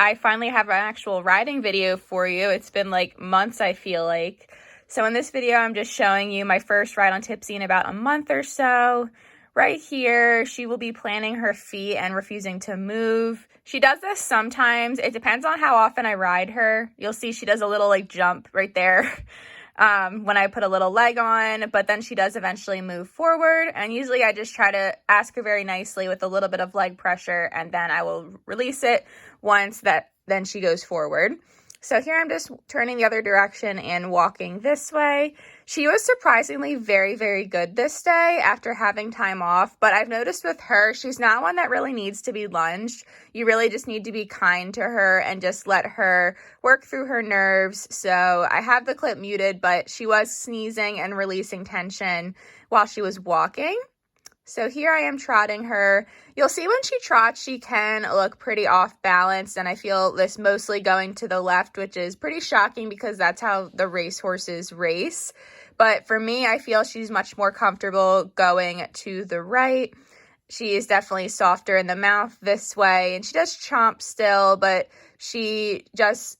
I finally have an actual riding video for you. It's been like months, I feel like. So in this video, I'm just showing you my first ride on Tipsy in about a month or so. Right here, she will be planting her feet and refusing to move. She does this sometimes. It depends on how often I ride her. You'll see she does a little like jump right there when I put a little leg on, but then she does eventually move forward. And usually I just try to ask her very nicely with a little bit of leg pressure, and then I will release it once then she goes forward. So here I'm just turning the other direction and walking this way. She was surprisingly very, very good this day after having time off, but I've noticed with her, she's not one that really needs to be lunged. You really just need to be kind to her and just let her work through her nerves. So I have the clip muted, but she was sneezing and releasing tension while she was walking. So here I am trotting her. You'll see when she trots, she can look pretty off balance, and I feel this mostly going to the left, which is pretty shocking because that's how the racehorses race. But for me, I feel she's much more comfortable going to the right. She is definitely softer in the mouth this way, and she does chomp still, but she just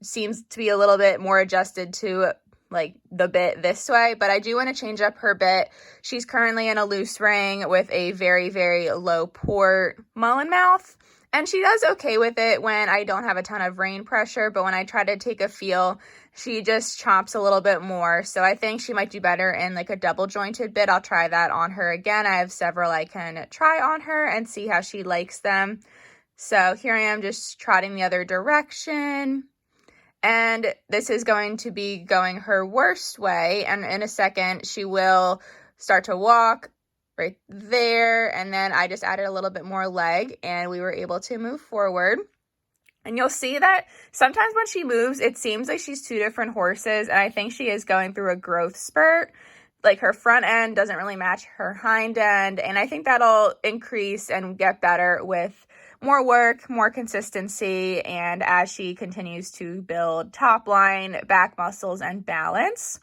seems to be a little bit more adjusted to like the bit this way. But I do want to change up her bit. She's currently in a loose ring with a very, very low port mullen mouth, and she does okay with it when I don't have a ton of rein pressure, but when I try to take a feel, she just chomps a little bit more. So I think she might do better in like a double jointed bit. I'll try that on her again. I have several I can try on her and see how she likes them. So here I am just trotting the other direction. And this is going to be going her worst way. And in a second, she will start to walk right there. And then I just added a little bit more leg and we were able to move forward. And you'll see that sometimes when she moves, it seems like she's two different horses. And I think she is going through a growth spurt. Like her front end doesn't really match her hind end. And I think that'll increase and get better with more work, more consistency, and as she continues to build top line, back muscles, and balance.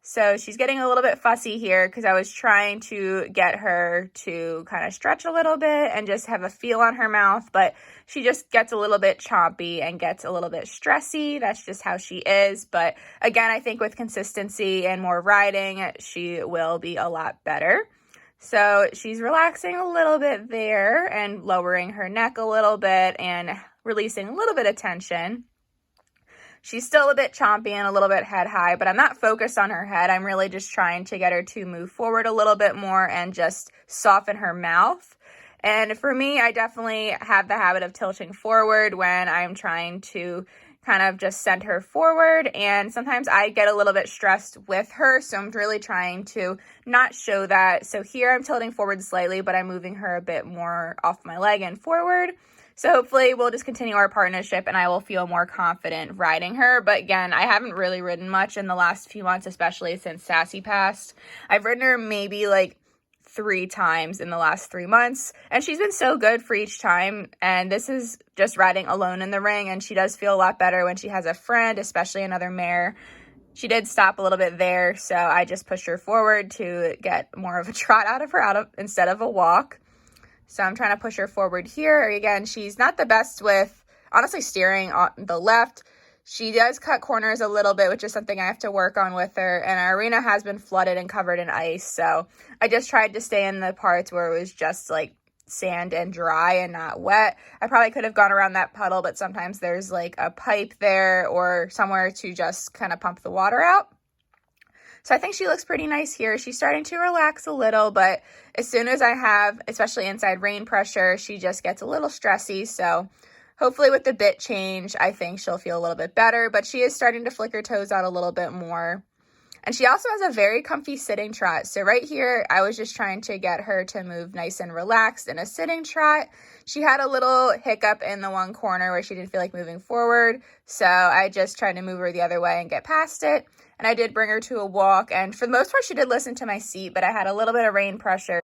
So she's getting a little bit fussy here because I was trying to get her to kind of stretch a little bit and just have a feel on her mouth, but she just gets a little bit chompy and gets a little bit stressy. That's just how she is. But again, I think with consistency and more riding, she will be a lot better. So she's relaxing a little bit there and lowering her neck a little bit and releasing a little bit of tension. She's still a bit chompy and a little bit head high, but I'm not focused on her head. I'm really just trying to get her to move forward a little bit more and just soften her mouth. And for me, I definitely have the habit of tilting forward when I'm trying to kind of just send her forward, and sometimes I get a little bit stressed with her, so I'm really trying to not show that. So here I'm tilting forward slightly, but I'm moving her a bit more off my leg and forward. So hopefully we'll just continue our partnership and I will feel more confident riding her. But again, I haven't really ridden much in the last few months, especially since Sassy passed. I've ridden her maybe like 3 times in the last 3 months, and she's been so good for each time. And this is just riding alone in the ring, and she does feel a lot better when she has a friend, especially another mare. She did stop a little bit there, so I just pushed her forward to get more of a trot out of her instead of a walk. So I'm trying to push her forward here. Again, she's not the best with honestly steering on the left. She does cut corners a little bit, which is something I have to work on with her. And our arena has been flooded and covered in ice. So I just tried to stay in the parts where it was just like sand and dry and not wet. I probably could have gone around that puddle, but sometimes there's like a pipe there or somewhere to just kind of pump the water out. So I think she looks pretty nice here. She's starting to relax a little, but as soon as I have, especially inside rein pressure, she just gets a little stressy. So hopefully with the bit change, I think she'll feel a little bit better, but she is starting to flick her toes out a little bit more. And she also has a very comfy sitting trot. So right here, I was just trying to get her to move nice and relaxed in a sitting trot. She had a little hiccup in the one corner where she didn't feel like moving forward. So I just tried to move her the other way and get past it. And I did bring her to a walk. And for the most part, she did listen to my seat, but I had a little bit of rein pressure.